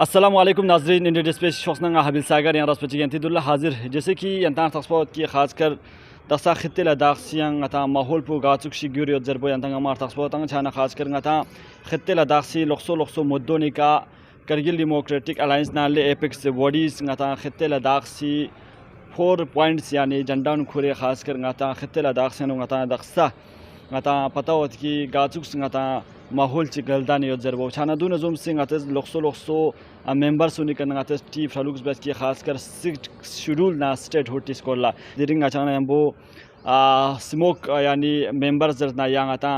अस्सलामुअलैकुम नाजरीन, India display शौसना हाबिल सागर यहाँ रसपची यंतीदुल्ला हाजिर। जैसे कि यंता तस्पोत की खासकर दसा खित्ते लद्दाख सियांग अता माहौल पु गाचुक शिग्यूरी जरबो यंता अमार तस्पोत छाना खासकर अता खित्ते लद्दाख सी लोक्सो मुद्दों का करगिल डेमोक्रेटिक अलायंस नाले एपेक्स बॉडीज अता खित्ते लद्दाख सी 4 पॉइंट्स यानी जंडान खुरे खासकर अता खित्ते लद्दाख से अता दक्सा अता पता होत की गाचुक अता माहौल ची गलदान यो जरबो छाना दून जुम सिंह अतस लोक्सो मेंबर सुनी करना अतस टी फ्लुक्स बस की खासकर शेड्यूल ना स्टेट होटी स्कोला दिरिंग अचाना यंबो स्मोक यानी मेंबर जरना यांग अता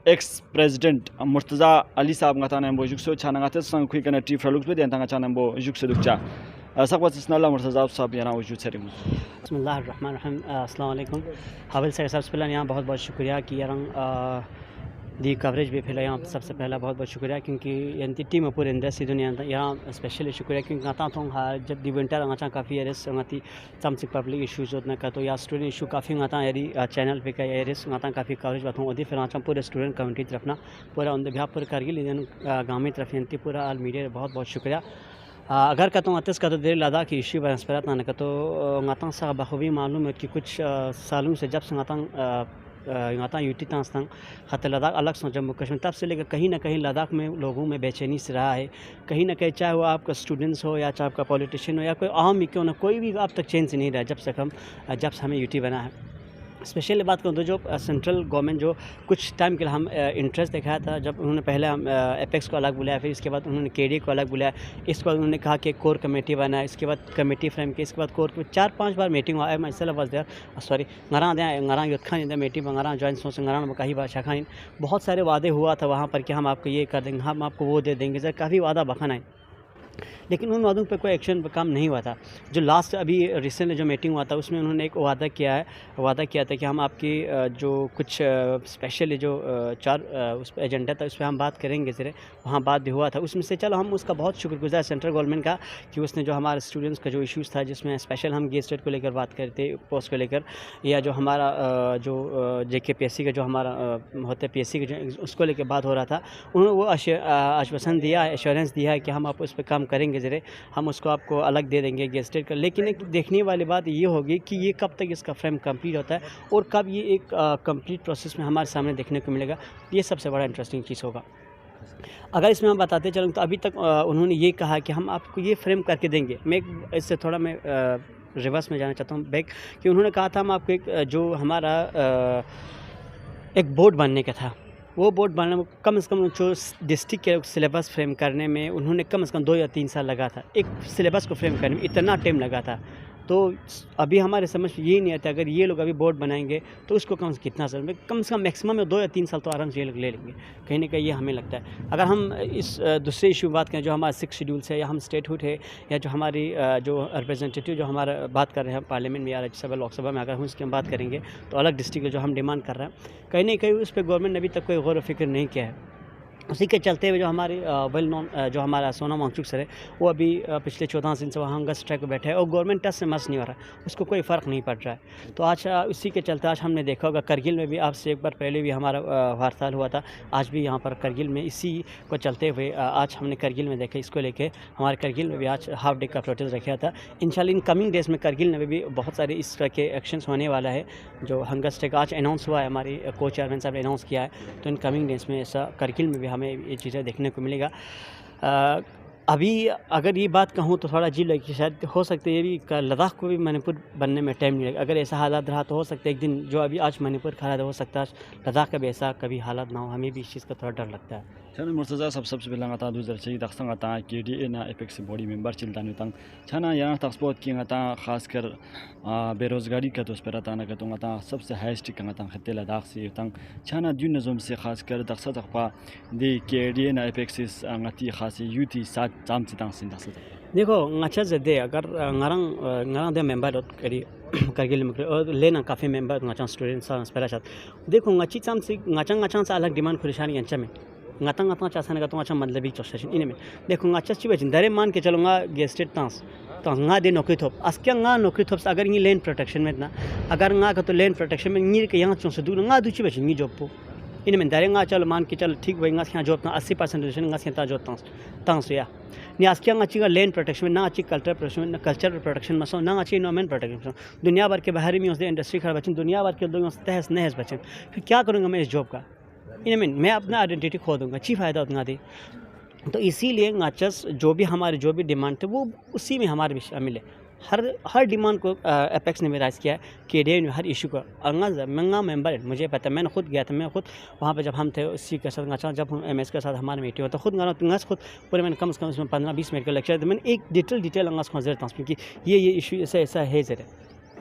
एक्स प्रेसिडेंट मुर्तजा अली साहब गताना यंबो जुक्सो छाना अतस संग खुई करना टी फ्लुक्स बे यंता अचाना यंबो जुक्सो दुक्चा सकवत स्नल्ला मुर्तजा साहब yana वजूद सेरिंग बिस्मिल्लाहिर्रहमानिर्रहीम। अस्सलाम वालेकुम। हाबिल साहब सबसे पहले यहाँ बहुत बहुत शुक्रिया कि यार दी कवरेज भी फैला यहाँ सबसे पहला बहुत बहुत शुक्रिया क्योंकि यंती टीम पूरे इंडस्ट्री दुनिया यहाँ स्पेशली शुक्रिया क्योंकि आता तो जब दी विंटर अच्छा काफ़ी एरिस आती तमसिक पब्लिक इशूज़ होता का तो या स्टूडेंट इशू काफ़ी आता यारी चैनल पे का एरिस आता काफ़ी कवरेज बताऊँ और फिर आता पूरे स्टूडेंट कम्युनिटी तरफ ना पूरा उन बिहार पूरे करगिल गाँव तरफ यंती पूरा आल मीडिया बहुत बहुत शुक्रिया। अगर कहता हूँ अतस का तो देर लद्दाख की इशू बरसपरत ना तो गाता सा बखूबी मालूम है कि कुछ सालों से जब से गाता यूटी तांग खत लद्दाख अलग से जम्मू कश्मीर तब से लेकर कहीं ना कहीं लद्दाख में लोगों में बेचैनी से रहा है। कहीं ना कहीं चाहे वो आपका स्टूडेंट्स हो या चाहे आपका पॉलिटिशियन हो या कोई आम ही क्यों ना कोई भी अब तक चेंज नहीं रहा जब से हमें यूटी बना है। स्पेशली बात करूँ तो जो सेंट्रल गवर्नमेंट जो कुछ टाइम के लिए हम इंटरेस्ट दिखाया था जब उन्होंने पहले हम एपेक्स को अलग बुलाया, फिर इसके बाद उन्होंने केडी को अलग बुलाया, इसके बाद उन्होंने कहा कि कोर कमेटी बनाया, इसके बाद कमेटी फ्रेम की, इसके बाद कोर 4-5 बार मीटिंग हुआ। मैं इसलिए बस देर सॉरी ngara युद्ध मीटिंग ngara जॉइंट सोच ngara में कहीं बादशाह खान बहुत सारे वादे हुआ था वहाँ पर कि हम आपको ये कर देंगे, हम आपको वो दे देंगे, सर काफ़ी वादा बखाना है लेकिन उन वादों पर कोई एक्शन काम नहीं हुआ था। जो लास्ट अभी रिसेंटली जो मीटिंग हुआ था उसमें उन्होंने एक वादा किया था कि हम आपकी जो कुछ स्पेशली जो 4 उस पर एजेंडा था उस पर हम बात करेंगे ज़रा, वहाँ बात भी हुआ था उसमें से। चलो हम उसका बहुत शुक्रगुजार सेंट्रल गवर्नमेंट का कि उसने जो हमारे स्टूडेंट्स का जो इश्यूज़ था जिसमें स्पेशल हम गेस्टेड को लेकर बात करते पोस्ट को लेकर या जो हमारा जो JKPSC का जो हमारा होता है PSC का जो उसको लेकर बात हो रहा था, उन्होंने वो आश्वासन दिया, एश्योरेंस दिया है कि हम आप उस पर काम करेंगे ज़रा, हम उसको आपको अलग दे देंगे गेस्टेड का। लेकिन एक देखने वाली बात ये होगी कि ये कब तक इसका फ्रेम कंप्लीट होता है और कब ये एक कंप्लीट प्रोसेस में हमारे सामने देखने को मिलेगा, ये सबसे बड़ा इंटरेस्टिंग चीज़ होगा। अगर इसमें हम बताते चलें तो अभी तक उन्होंने ये कहा कि हम आपको ये फ्रेम करके देंगे। मैं इससे थोड़ा मैं रिवर्स में जाना चाहता हूँ बैक कि उन्होंने कहा था हम आपको एक जो हमारा एक बोर्ड बनने का था, वो बोर्ड बनने में कम से कम जो डिस्ट्रिक्ट के सिलेबस फ्रेम करने में उन्होंने कम से कम 2 या 3 साल लगा था। एक सिलेबस को फ्रेम करने में इतना टाइम लगा था। तो अभी हमारे समझ ये नहीं आता अगर ये लोग अभी बोर्ड बनाएंगे तो उसको कम से कितना साल में कम से कम मैक्सिमम में 2 या 3 साल तो आराम से ये लोग ले लेंगे, कहीं ना कहीं ये हमें लगता है। अगर हम इस दूसरे इशू बात करें जो हमारा 6 शेड्यूल है या हम स्टेटहुड है या जो हमारी जो रिप्रेजेंटेटिव जो हमारा बात कर रहे हैं पार्लियामेंट में या राज्यसभा लोकसभा में, अगर हम इसकी हम बात करेंगे तो अलग डिस्ट्रिक्ट जो हम डिमांड कर रहे हैं कहीं ना कहीं उस पर गवर्नमेंट ने अभी तक कोई गौर व फिक्र नहीं किया है। उसी के चलते हुए जो हमारे वेल नोन जो हमारा सोनम वांगचुक सर है वो अभी पिछले 14 दिन से वहाँ हंगर स्ट्राइक पर बैठे हैं और गवर्नमेंट टच से मस नहीं हो रहा है, उसको कोई फ़र्क नहीं पड़ रहा है। तो आज इसी के चलते आज हमने देखा होगा करगिल में भी आपसे एक बार पहले भी हमारा हड़ताल हुआ था, आज भी यहाँ पर करगिल में इसी को चलते हुए आज हमने करगिल में देखा, इसको लेके हमारे करगिल में भी आज हाफ डे का प्रोटेस्ट रखा था। इंशाल्लाह इन कमिंग डेज़ में करगिल में भी बहुत सारे इस तरह के एक्शंस होने वाला है। जो हंगर स्ट्राइक आज अनाउंस हुआ है, हमारी को चेयरमैन साहब ने अनाउंस किया है, तो इन कमिंग डेज़ में ऐसा करगिल में भी हमें ये चीज़ें देखने को मिलेगा। अभी अगर ये बात कहूँ तो थोड़ा अजीब लगे, शायद हो सकता है ये भी लद्दाख को भी मणिपुर बनने में टाइम नहीं लगेगा। अगर ऐसा हालात रहा तो हो सकता है एक दिन जो अभी आज मणिपुर का हालात हो सकता है लद्दाख का भी ऐसा कभी हालात ना हो, हमें भी इस चीज़ का थोड़ा डर लगता है। छाना मुर्तजा सबसे पहला आता दूसरा चाहिए दक्संग आता KDA ना एपेक्स बॉडी मेंबर चिल्तान तंग छाना यहाँ तस्पोत की आता खासकर बेरोजगारी का तो उस पर आता ना कहता आता सबसे हाईएस्ट का आता खत्ते लद्दाख से तंग छाना द्यून नज़म से खासकर दक्सा तकपा दे KDA ना एपेक्स अंगती खास यूटी सात जाम से तंग सिंह देखो अच्छा जदे अगर ngara दे मेंबर करी करगिल में और लेना काफ़ी मेंबर ngacang स्टूडेंट्स पहला देखो ngachi चाम से ngacang से अलग डिमांड खुरिशानी अंचा में ngata चासन का तो अच्छा मतलब ही चोशन इन्हें में देखो ngacha ची बचिन दरे मान के चलूँगा गेस्टेड तांस तो nga दे नौकरी थोप अस्क्या nga नौकरी थोप अगर ये लैंड प्रोटेक्शन में ना अगर nga का तो लैंड प्रोटेक्शन में नी के यहाँ चौंसे दूर nga दूची बचिन नी जॉब इन में दारेंगा चल मान के चल ठीक वही ngas job na 80% reservation ngas ta job tang ya ni askia ngachi land protection ना अच्छी कल्चर प्रोटेक्शन ना कल्चर प्रोटेक्शन मसो ना अच्छी इन्वायरमेंट प्रोटेक्शन दुनिया भर के बाहर में उसने इंडस्ट्री खड़ा बचन दुनिया भर के लोग तहस नहस बचन फिर क्या करूँगा मैं इस जॉब का इन मीन मैं अपना आइडेंटिटी खो दूँगा अच्छी फ़ायदा उतना दे तो इसीलिए नाचस जो भी डिमांड थे वो उसी में हमारे भी शामिल है हर डिमांड को एपेक्स ने राइज किया है KDA में हर इशू को मंगा मेंबर है मुझे पता है मैंने खुद गया था मैं खुद वहाँ पे जब हम थे उसी के साथ अच्छा जब हम MS के साथ हमारे मीटिंग होता खुद गाना खुद पूरे मैंने कम से कम उसमें 15-20 मिनट का लेक्चर था मैंने एक डिटेल अंगास को नजर था कि ये इशू ऐसा है ज़रा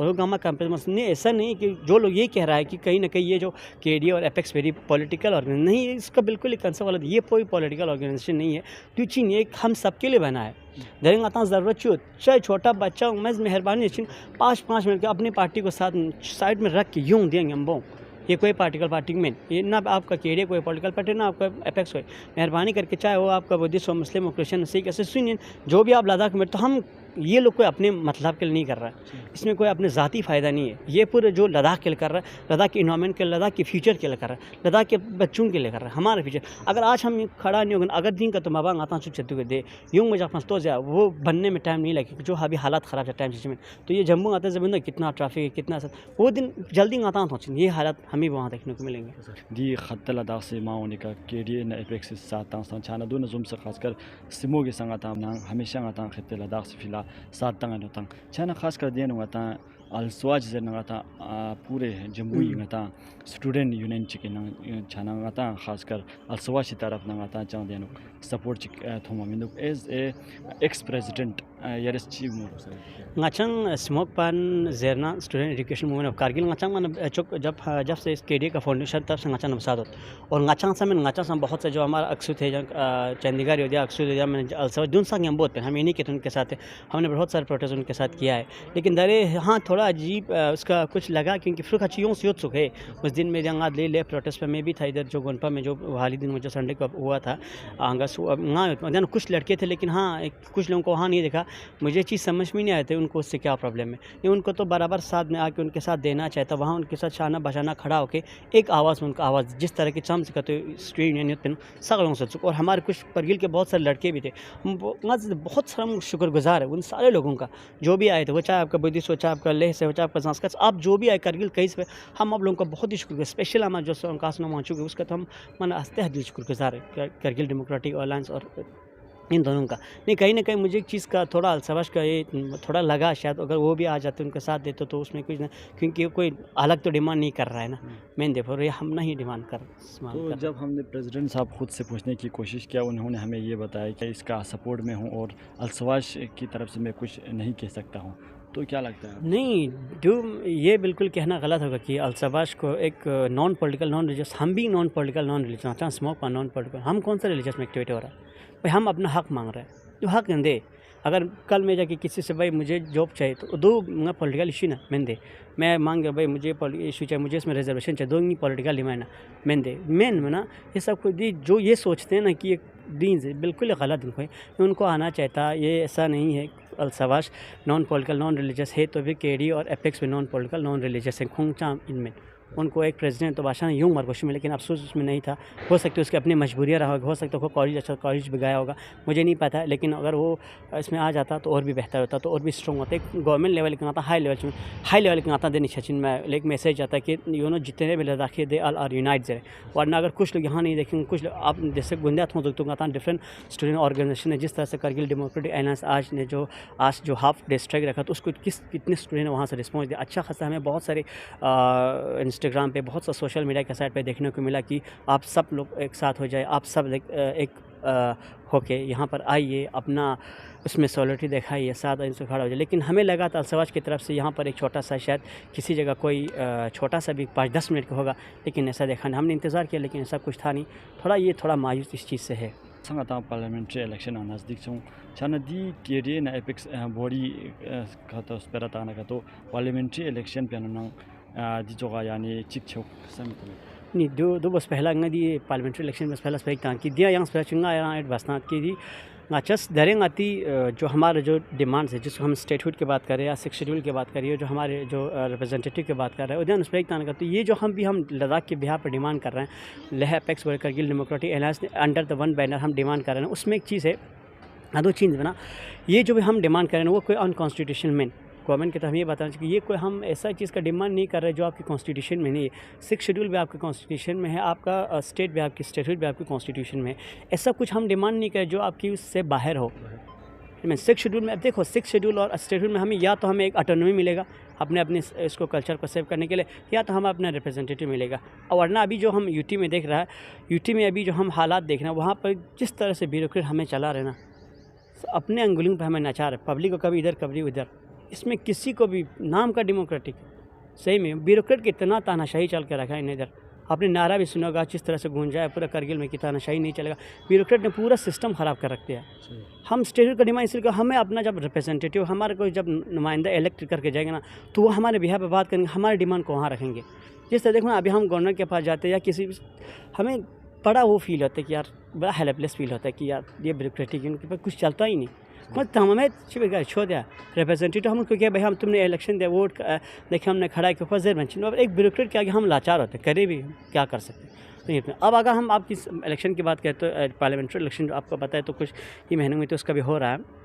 और गामा कैंपस में ऐसा नहीं कि जो लोग ये कह रहा है कि कहीं ना कहीं ये जो KDA और एपेक्स वेरी पॉलिटिकल ऑर्गेनाइजेशन नहीं है इसका बिल्कुल ही कंसेप्ट वाला ये कोई पॉलिटिकल ऑर्गेनाइजेशन नहीं है तो चीन ये हम सबके लिए बना है दरेंगे आता ज़रूरत चो चाहे छोटा बच्चा हूँ मैं मेहरबानी चीन 5-5 मिनट के अपनी पार्टी को साथ साइड में रख के यूँ देंगे हम ये कोई पार्टी में ये ना आपका KDA कोई पॉलिटिकल पार्टी ना आपका एपेक्स कोई मेहरबानी करके चाहे वो आपका बुद्धिस्ट हो मुस्लिम हो क्रिश्चियन सिख ऐसे सुनिए जो भी आप लद्दाख में तो हम ये लोग कोई अपने मतलब के लिए नहीं कर रहा है इसमें कोई अपने ज़ाती फ़ायदा नहीं है ये पूरे जो लद्दाख के लिए कर रहा है लद्दाख के इन्वायरमेंट के लद्दाख के फ्यूचर के लिए कर रहा है लद्दाख के बच्चों के लिए कर रहा है हमारा फ्यूचर अगर आज हम खड़ा नहीं होगा अगर दिन का तो माँ आता हूँ चतु के दे यूँ मुझे तो जाए वो बनने में टाइम नहीं लगे जो अभी हालात ख़राब है टाइम में तो ये जम्मू आते ज़मीन कितना ट्रैफिक है कितना वो दिन जल्दी आता हूँ ये हालात हमें वहाँ देखने को मिलेंगे दी खत लद्दाख से माओनी का KDA न एपेक्स से साथ छाना दोनों जुम से खासकर सिमो के संग हमेशा आता खत लद्दाख से फिलहाल साथ तंग छाना खास कर दिया नुआता अलसवाज जे नगाता पूरे जम्मू नगाता स्टूडेंट यूनियन चिके न छाना नगाता खासकर अलसवाज की तरफ नगाता चांद देनु सपोर्ट चिक थोमा मिनु एज ए एक्स प्रेसिडेंट यरस चीफ मोर ngachang smoke pan zerna student education movement of Kargil ngachang man चुक जब से इस KDA का फाउंडेशन तब से ngachang नमसाद और ngachang से ngachang बहुत से जो हमारा अक्सू थे चंडीगढ़ हो गया अक्सू हो गया मैंने अलसवा दून संग हम बहुत हम इन्हीं के उनके साथ है हमने बहुत सारे प्रोटेस्ट उनके साथ किया है लेकिन दरे हाँ थोड़ा अजीब उसका कुछ लगा क्योंकि फिर अच्छी से उत्सुक है उस दिन में जंगा ले प्रोटेस्ट पर मैं भी था इधर जो गोनपा में जो हाल ही दिन में जो संडे को हुआ था आंगस वहाँ कुछ लड़के थे लेकिन हाँ कुछ लोगों को वहाँ नहीं देखा मुझे चीज़ समझ में नहीं आए थे उनको उससे क्या प्रॉब्लम है ये उनको तो बराबर साथ में आके उनके साथ देना चाहता वहाँ उनके साथ शाना बशाना खड़ा होकर एक आवाज़ में उनका आवाज़ जिस तरह की चम से कहते स्ट्रीट यूनियन सगलों से और हमारे कुछ करगिल के बहुत सारे लड़के भी थे बहुत सारा हम शुक्रगुजार है उन सारे लोगों का जो भी आए थे वो चाहे आपका बुद्धिस्ट हो चाहे आपका लेह से हो चाहे आपका संस्कृत आप जो भी आए करगिल कहीं से हम आप लोगों का बहुत ही शुक्र स्पेशल हमारा जो कासना मान चुके उसका तो हम मन हंसते हैं दिल शुक्रगुजार है करगिल डेमोक्रेटिक अलायंस और इन दोनों का नहीं कहीं ना कहीं मुझे एक चीज़ का थोड़ा अलसवाज का ये थोड़ा लगा शायद अगर वो भी आ जाते उनके साथ देते तो उसमें कुछ ना क्योंकि कोई अलग तो डिमांड नहीं कर रहा है ना मैं देखो ये हम नहीं डिमांड कर तो जब हमने प्रेसिडेंट साहब खुद से पूछने की कोशिश किया उन्होंने हमें ये बताया कि इसका सपोर्ट में हूँ और अलसवाज की तरफ से मैं कुछ नहीं कह सकता हूँ तो क्या लगता है नहीं जो ये बिल्कुल कहना गलत होगा कि अलसवाज को एक नॉन पॉलिटिकल नॉन रिलीजियस हम भी नॉन पॉलिटिकल नॉन रिलीजियस अच्छा स्मोक पर नॉन पॉलिटिकल हम कौन सा रिलीजियस में एक्टिवेट हो रहा है भाई हम अपना हक मांग रहे हैं जो हक दे अगर कल मैं जाके किसी से भाई मुझे जॉब चाहिए तो दो पॉलिटिकल इशू ना मैंने दे मैं मांग भाई मुझे इशू चाहिए मुझे इसमें रिजर्वेशन चाहिए दो नहीं पॉलिटिकल डिमांड ना मैंने दे मेन में ना ये सब खुद जो ये सोचते हैं ना कि एक दीन से बिल्कुल गलत उनको आना चाहता ये ऐसा नहीं है अलसवाज नॉन पॉलिटिकल नॉन रिलीजियस है तो भी KDA और एपेक्स में नॉन पॉलिटिकल नॉन रिलीजियस है खोंगचा इनमें उनको एक प्रेसिडेंट तो बादशाह यूँ मरगोश में लेकिन अफसोस उसमें नहीं था हो सकती है उसकी अपनी मजबूरियाँ रहा होगा हो सकता है वो कॉलेज अच्छा कॉलेज भी गया होगा मुझे नहीं पता लेकिन अगर वो इसमें आ जाता तो और भी बेहतर होता तो और भी स्ट्रॉन्ग होता एक गवर्नमेंट लेवल का आता हाई लेवल का आता देनी सचिन में एक मैसेज आता कि जितने भी Ladakhi they all are unite जरे वरना अगर कुछ लोग यहाँ नहीं देखेंगे कुछ लोग आप जैसे गुंदिया थोड़ा तो आता डिफरेंट स्टूडेंट ऑर्गेनाइजेशन है जिस तरह से करगिल डेमोक्रेटिक अलायंस आज जो हाफ डे स्ट्राइक रखा तो उसको कितने स्टूडेंट वहाँ से रिस्पॉन्स दिया अच्छा खासा हमें बहुत सारे इंस्टाग्राम पे बहुत सा सोशल मीडिया के साइट पे देखने को मिला कि आप सब लोग एक साथ हो जाए आप सब एक होके यहाँ पर आइए अपना उसमें सॉलिडरिटी दिखाइए साथ इनसे खड़ा हो जाए लेकिन हमें लगा था अलसवाज की तरफ से यहाँ पर एक छोटा सा शायद किसी जगह कोई छोटा सा भी 5-10 मिनट का होगा लेकिन ऐसा देखा नहीं हमने इंतज़ार किया लेकिन ऐसा कुछ था नहीं थोड़ा मायूस इस चीज़ से है संगता पार्लियामेंट्री इलेक्शन नज़दीक छूँ छाना दी KDA न एपेक्स बॉडी का तो स्पेरता ना का तो पार्लियामेंट्री इलेक्शन पे ना दी जोगा यानी चिक छो समिति नहीं दो बस पहला दी पार्लियामेंट्री इलेक्शन बस पहला स्पेक था कि दिया यहाँ स्पेक चुंगा यार बसना की दी नाचस दरें आती जो हमारे जो डिमांड्स है जिसको हम स्टेटहुड की बात करें या 6 शेड्यूल की बात करिए जो हमारे जो रिप्रेजेंटेटिव की बात कर रहे हैं उदयन उस पर तो ये जो हम लद्दाख के बिहार पर डिमांड कर रहे हैं Leh apex world Kargil democratic alliance under the one banner हम डिमांड कर रहे हैं उसमें एक चीज़ है दो चीज़ बना ये जो भी हम डिमांड कर रहे हैं वो कोई अनकॉन्स्टिट्यूशनल में गवर्नमेंट के तो हम ये बताना चाहिए कि ये कोई हम ऐसा चीज़ का डिमांड नहीं कर रहे जो आपकी कॉन्स्टिट्यूशन में नहीं है 6 शेड्यूल भी आपके कॉन्स्टिट्यूशन में है आपका स्टेट भी आपकी स्टेटहुड भी आपकी कॉन्स्टिट्यूशन में है ऐसा कुछ हम डिमांड नहीं करें जो आपकी उससे बाहर हो मैं 6 शेड्यूल में अब देखो 6 शेड्यूल और स्टेटहुड में हमें या तो हमें एक ऑटोनॉमी मिलेगा अपने इसको कल्चर को सेव करने के लिए या तो हमें अपना रिप्रेजेंटेटिव मिलेगा और वरना अभी जो हम यूटी में देख रहा है यूटी में अभी जो हम हालात देख रहे हैं वहाँ पर जिस तरह से ब्यूरोक्रेट हमें चला रहे ना अपने अंगुलियों पर हमें नचा रहे पब्लिक को कभी इधर कभी उधर इसमें किसी को भी नाम का डेमोक्रेटिक सही में ब्यूरोक्रेट की इतना तानाशाही चल के रखा है इधर आपने नारा भी सुना होगा जिस तरह से गूंजा है पूरा करगिल में कि तानाशाही नहीं चलेगा ब्यूरोक्रेट ने पूरा सिस्टम ख़राब कर रखते हैं हम स्टेट का डिमांड इसलिए हमें अपना जब रिप्रेजेंटेटिव हमारे कोई जब नुमाइंदा इलेक्ट करके जाएंगे ना तो वो हमारे बिहार पर बात करेंगे हमारे डिमांड को वहाँ रखेंगे जिस तरह देखो ना अभी हम गवर्नर के पास जाते हैं या किसी हमें बड़ा वो फील होता है कि यार बड़ा हेल्पलेस फील होता है कि यार ये ब्यूरोक्रेटिक इनके पास कुछ चलता ही नहीं मतलब हमें छोड़ दिया रिप्रेजेंटेटिव हम क्योंकि भाई हम तुमने इलेक्शन दिया वोट देखिए हमने खड़ा है कि जेर बन एक ब्यूरोक्रेट के आगे हम लाचार होते करे भी क्या कर सकते हैं अब अगर हम आपकी इलेक्शन की बात करें तो पार्लियामेंट्री इलेक्शन जो आपको पता है तो कुछ ही महीनों में तो उसका भी हो रहा है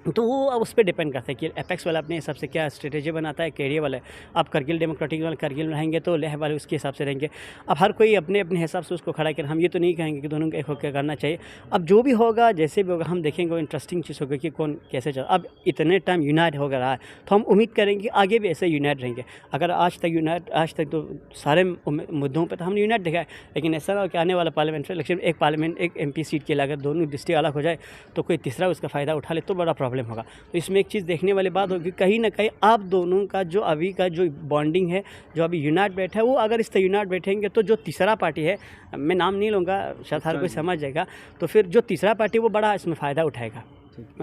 तो वो अब उस पर डिपेंड करता है कि एपेक्स वाला अपने हिसाब से क्या स्ट्रेटेजी बनाता है केरिया वाला आप करगिल डेमोक्रेटिक वाले करगिल में रहेंगे तो लेह वाले उसके हिसाब से रहेंगे अब हर कोई अपने अपने हिसाब से उसको खड़ा कर हम ये तो नहीं कहेंगे कि दोनों को एक होकर करना चाहिए अब जो भी होगा जैसे भी होगा हम देखेंगे वो इंटरेस्टिंग चीज़ होगी कि कौन कैसे चल अब इतने टाइम यूनाइट हो रहा है तो हम उम्मीद करेंगे कि आगे भी ऐसे यूनाइट रहेंगे अगर आज तक तो सारे मुद्दों पर तो हमने यूनाइट देखा है लेकिन ऐसा ना हो कि आने वाला पार्लियामेंट्री इलेक्शन एक पार्लियामेंट एक MP सीट के लिए अगर दोनों डिस्ट्रिक्ट अलग हो जाए तो कोई तीसरा उसका फ़ायदा उठा ले तो बड़ा प्रॉब्लम होगा तो इसमें एक चीज़ देखने वाली बात होगी कहीं ना कहीं आप दोनों का जो अभी का जो बॉन्डिंग है जो अभी यूनाइट बैठा है वो अगर इस तरह यूनाइट बैठेंगे तो जो तीसरा पार्टी है मैं नाम नहीं लूँगा शायद हर कोई समझ जाएगा तो फिर जो तीसरा पार्टी वो बड़ा इसमें फ़ायदा उठाएगा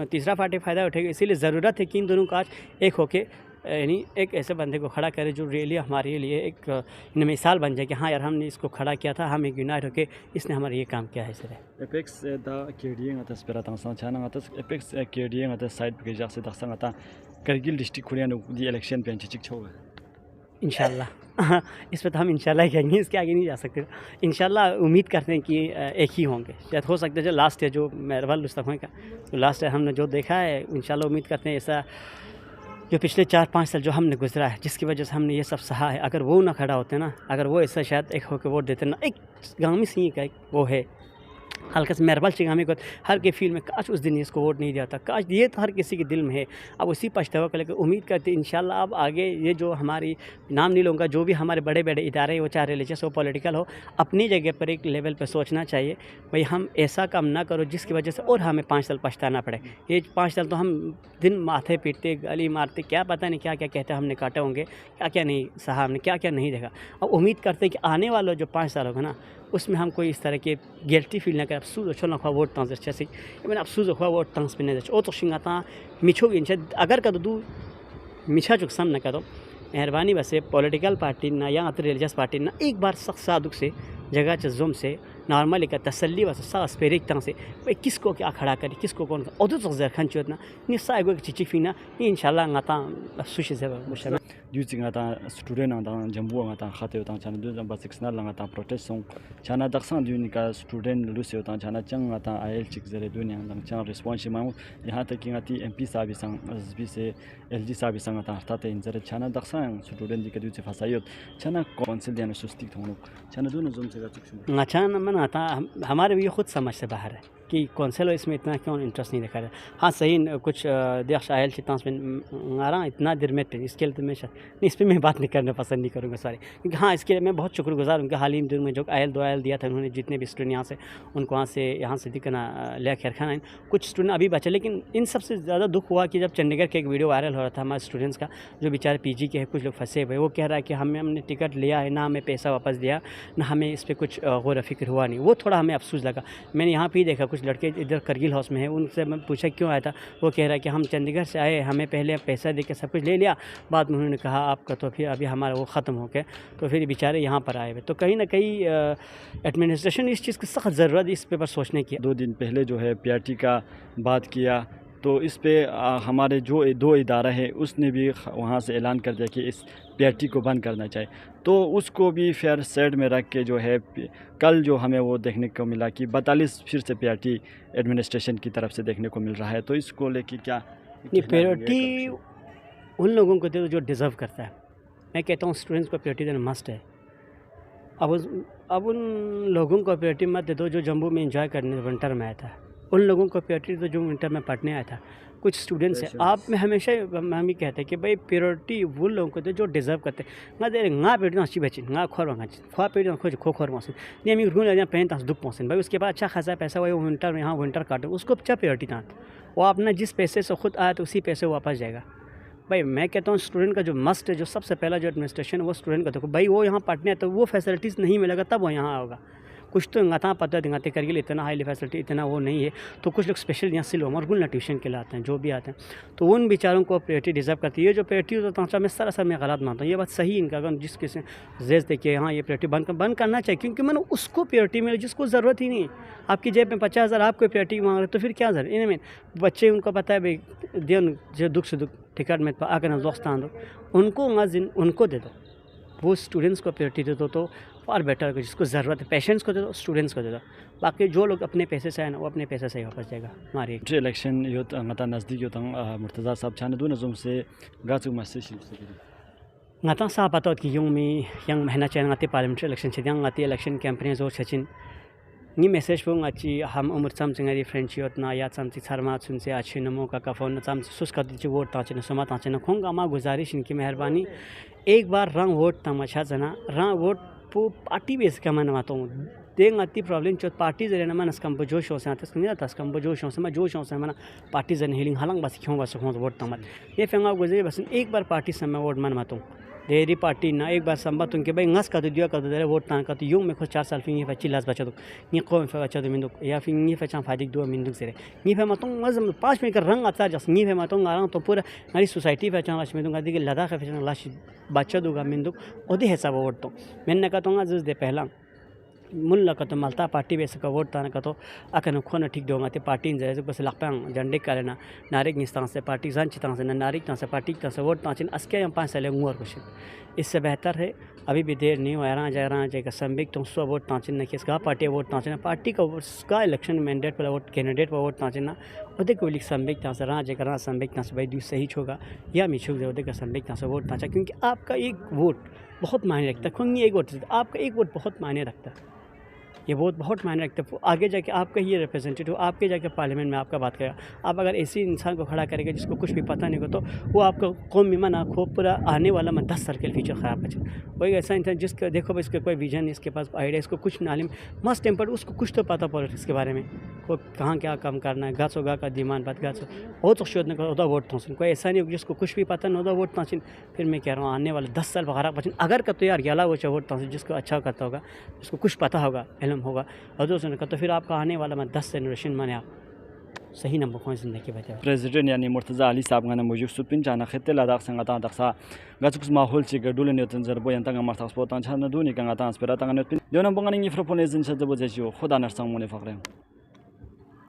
तीसरा पार्टी फ़ायदा उठाएगा इसीलिए ज़रूरत है कि इन दोनों का आज एक होके यानी एक ऐसे बंदे को खड़ा करे जो रियली हमारे लिए एक मिसाल बन जाए कि हाँ यार हमने इसको खड़ा किया था हम एक यूनाइट होके इसने हमारे ये काम किया है सर एपेक्स दा केडिंग अतस पेरातांग चाना अतस एपेक्स केडिंग अतस साइड पे जासे दखसा अता करगिल डिस्ट्रिक्ट खुरिया दी इलेक्शन पे चिक छोगा इंशाल्लाह इस पर तो हम इंशाल्लाह ही कहेंगे इसके आगे नहीं जा सकते इंशाल्लाह उम्मीद करते हैं कि एक ही होंगे शायद हो सकता है जो लास्ट है जो मेहरबान मुस्तफ़ा का तो लास्ट है हमने जो देखा है इंशाल्लाह उम्मीद करते हैं ऐसा जो पिछले 4-5 साल जो हमने गुजरा है जिसकी वजह से हमने ये सब सहा है अगर वो ना खड़ा होते ना अगर वो ऐसा शायद एक होकर वोट देते ना एक गामी सिंह का एक वो है हल्का से मेहरबान चिंगामी को हर के फील्ड में काश उस दिन इसको वोट नहीं दिया था काश ये तो हर किसी के दिल में है अब उसी पछतावा को लेकर उम्मीद करते हैं इंशाल्लाह अब आगे ये जो हमारी नाम नहीं लूँगा जो भी हमारे बड़े बड़े इदारे हो चाहे रिलीजियस हो पॉलिटिकल हो अपनी जगह पर एक लेवल पर सोचना चाहिए भाई हम ऐसा काम ना करो जिसकी वजह से और हमें 5 साल पछताना पड़े ये 5 साल तो हम दिन माथे पीटते गली मारते क्या पता नहीं क्या क्या कहते हमने काटे होंगे क्या क्या नहीं सहा हमने क्या क्या नहीं देखा अब उम्मीद करते हैं कि आने वाला जो 5 साल होगा ना उसमें हम कोई इस तरह के गिल्टी फील ना करें अफसोस अच्छो ना वोट तांस अच्छे से मैंने अफसोस हुआ वोट तांस पे नहीं ओ तो शिंगाता मिछो इनसे अगर कर दो मिछा चुक सम ना करो मेहरबानी वैसे पॉलिटिकल पार्टी ना या रिलीजियस पार्टी ना एक बार सख्त सादुक से जगह चजुम से नॉर्मली का तसल्ली वैसे सास पेरिक तरह से भाई किसको क्या खड़ा करे किसको कौन और तो जरखन चोतना निस्सा एगो चिची फिना इंशाल्लाह ngata सुशी से मुशना युजिंग आता स्टूडेंट आता जम्बू आता खाते होता चाना दु जम्बा सिक्सनल लंगा प्रोटेस्ट सोंग चाना दक्सन दुनी का स्टूडेंट लुसे होता चाना चंग आता आयल चिक जरे दुनिया लंग चाना रिस्पांस माउ यहां तक कि आती MP साहब संग एसबी से LG साहब संग आता हटाते इन जरे चाना दक्सन स्टूडेंट दी कदु से फसायो चाना काउंसिल देना सुस्ती थोनो चाना दोनों जुम से गचुक चाना मन आता हमारे भी खुद समझ से बाहर है कि कौंसिल इसमें इतना क्यों इंटरेस्ट नहीं दिखा रहा हाँ सही कुछ देश आयल चितांस में आ रहा इतना देर में पे इसके लिए तो मैं नहीं इस पर मैं बात नहीं करना पसंद नहीं करूँगा सारे क्योंकि हाँ इसके लिए मैं बहुत शुक्रगुजार उनके हाल ही दिन में जो आयल 2 आयल दिया था उन्होंने जितने भी स्टूडेंट यहाँ से यहाँ से दिखना लिया खैर खाना कुछ स्टूडेंट अभी बचे लेकिन इन सबसे ज़्यादा दुख हुआ कि जब चंडीगढ़ का एक वीडियो वायरल हो रहा था हमारे स्टूडेंट्स का जो बेचारे PG के हैं कुछ लोग फंसे हुए वो कह रहा है कि हमने टिकट लिया है ना हमें पैसा वापस दिया ना हमें इस पर कुछ गौर फिक्र हुआ नहीं वो थोड़ा हमें अफसोस लगा मैंने यहाँ पर ही देखा कुछ लड़के इधर करगिल हाउस में है, उनसे मैं पूछा क्यों आया था, वो कह रहा है कि हम चंडीगढ़ से आए, हमें पहले पैसा दे के सब कुछ ले लिया, बाद में उन्होंने कहा आपका तो फिर अभी हमारा वो ख़त्म हो गया, तो फिर बेचारे यहाँ पर आए हुए। तो कहीं ना कहीं एडमिनिस्ट्रेशन इस चीज़ की सख्त ज़रूरत है इस पे पर सोचने की। 2 दिन पहले जो है पीआरटी का बात किया, तो इस पे हमारे जो 2 इदारा है उसने भी वहाँ से ऐलान कर दिया कि इस पीआरटी को बंद करना चाहिए, तो उसको भी फेयर साइड में रख के जो है कल जो हमें वो देखने को मिला कि 42 फिर से पीआरटी एडमिनिस्ट्रेशन की तरफ से देखने को मिल रहा है। तो इसको लेके क्या पीआरटी उन लोगों को दे दो जो डिज़र्व करता है। मैं कहता हूँ स्टूडेंट्स को पीआरटी देना मस्ट है। अब उन लोगों को पीआरटी मत दे दो जो जम्मू में एंजॉय करने विंटर में आया था, उन लोगों को पीआरटी दो जो विंटर में पढ़ने आया था। कुछ स्टूडेंट्स हैं, आप में हमेशा हम ही कहते हैं कि भाई पीआरटी वो लोगों को दे जो डिज़र्व करते हैं। ना दे ना पीआरटी अच्छी बची ना खोर वहाँ खा पीआरटी खोज खो खोर मौसम नहीं हमें रूल यहाँ पहन तक दुख पहुँचन भाई, उसके बाद अच्छा खासा पैसा वही विंटर में यहाँ विंटर काटो, उसको अच्छा पीआरटी था वो अपना जिस पैसे से खुद आया तो उसी पैसे वापस जाएगा। भाई मैं कहता हूँ स्टूडेंट का जो मस्ट है, जो सबसे पहला जो एडमिनिस्ट्रेशन है वो स्टूडेंट का देखो भाई, वो यहाँ पढ़ने है तो वो फैसिलिटीज़ नहीं मिलेगा तब वो यहाँ होगा। कुछ तो इंगाता पता दिखाते करके इतना हाईली फैसिलिटी इतना वो नहीं है, तो कुछ लोग स्पेशल यहाँ सिलो और गुलना ट्यूशन के लिए आते हैं, जो भी आते हैं, तो उन बेचारों को प्रायोरिटी डिज़र्व करती है। ये जो प्रायोरिटी होता है मैं सरासर मैं गलत मानता हूँ, ये बात सही इनका, अगर जिस किसी जेज़ देखिए हाँ ये प्रायोरिटी बंद करना चाहिए, क्योंकि मैंने उसको प्रायोरिटी मिले जिसको ज़रूरत ही नहीं। आपकी जेब में 50,000 आपको प्रायोरिटी मांग रहे तो फिर क्या ज़रूरत इनमें। बच्चे उनको पता है भाई देन जो दुख से दुख टिकट में आकर ना दोस्तान दो, उनको दे दो, वो स्टूडेंट्स को प्रायोरिटी दे दो तो और बेटर होगा। जिसको ज़रूरत है पेशेंट्स को दे दो, स्टूडेंट्स को दे दो, बाकी जो लोग अपने पैसे से आए ना वो अपने पैसे से ही वापस जाएगा हमारे इलेक्शन योत नज़दीक योत मुर्तज़ा साहब छाने दो नज़म से गाचू message ngata sa patot ki yung mi yang mehna chen ngati parliamentary election chidang ngati election campaign zo chachin ni message po ngachi ham umur sam chingari friendship na ya sam chi sarma chun se achi नमो का phone sam सुस कर दीजिए vote ताचे समा ताचे खोंगा मा गुजारिश इनकी मेहरबानी एक बार रंग वोट तमाशा जना रंग वोट पो पार्टी बेस का मन माता हूँ देंग आती प्रॉब्लम चौथ पार्टी जरे ना नस कम जोश हो से आते सुनिए तस कम जोश हो से मैं जोश हो से मना पार्टी जन हिलिंग हालंग बस क्यों बस खों वोट तमत ये फेंगा गुजरे बस एक बार पार्टी से मैं वोट मन माता हूँ देरी पार्टी ना एक बार संबत उनके भाई ngस का तो दिया का तो दे वोट ता का तो यूं में खुद 4 साल फिंगी फची लास बचा दो ni को में फचा दो मिंदुक या फिंगी फचा फादिक दो मिंदुक से ni फे मतों मजम 5 मिनट का रंग आता जस ni फे मतों आरा तो पूरा हमारी सोसाइटी फचा लाश मिंदुक आदि के लद्दाख फचा लाश बचा दूंगा मिंदुक ओदे हिसाब वोट तो मैंने कहा तो आज दे पहला मुल्ला का तो मलता पार्टी बेस का वोट ताना का तो अकन खोना ठीक दोंगा ते पार्टी इन जाए बस लपंग झंडे का लेना नारिक निस्तान से पार्टी जान चितान से नारिक ता से पार्टी ता से वोट ताचिन अस्के हम 5 साल nguar कुछ इससे बेहतर है अभी भी देर नहीं हुआ रहा जाएगा संबिक तुम सो वोट ताचिन न किसका पार्टी वोट ताचिन पार्टी का इलेक्शन मैंडेट पर वोट कैंडिडेट पर वोट ताचिन ना ओदे को लिख संबिक ता से रहा जाएगा संबिक ता से भाई दूसरा सही होगा या मिछुक दे ओदे का संबिक ता से वोट ताचा, क्योंकि आपका एक वोट बहुत मायने रखता है। खुद एक वोट आपका एक वोट बहुत मायने रखता है, ये बहुत मायने रखते हैं। आगे जाके आपका ही रिप्रेजेंटेटिव आपके जाके पार्लियामेंट में आपका बात करेगा। आप अगर ऐसी इंसान को खड़ा करेंगे जिसको कुछ भी पता नहीं हो तो वो आपका कौम में मना खो पूरा आने वाला मैं 10 साल के फ्यूचर ख़राब हो जाए। वही ऐसा इंसान जिसका देखो भाई इसका कोई विजन, इसके पास आइडिया, इसको कुछ नालिम मस्ट टेम्पर, उसको कुछ तो पता पॉलिटिक्स के बारे में, को कहाँ क्या काम करना है, गाछ होगा का दिमान बात गाछ हो तो शोध नहीं कर वोट तो कोई ऐसा नहीं हो जिसको कुछ भी पता नहीं होता वोट ताचिन। फिर मैं कह रहा हूँ आने वाले 10 साल खराब बचन अगर का तो यार गला वो वोट ताचिन जिसको अच्छा करता होगा, जिसको कुछ पता होगा, इल्म होगा और दूसरे का तो फिर आपका आने वाला मैं 10 जनरेशन माने आप सही नंबर कौन जिंदगी बचा प्रेसिडेंट यानी मुर्तज़ा अली साहब गाना मौजूद सुपिन जाना खत्ते लद्दाख संगता दक्सा गचुक्स माहौल छि गडुल नेतन जरबो यंतंग मार्थ स्पोर्ट छाना दुनि कंगा तांस पेरा तंगा नेतपिन दोना बंगानी फ्रोपोनेजन सजबो जेसियो खुदा नरसंग मुने फकरे।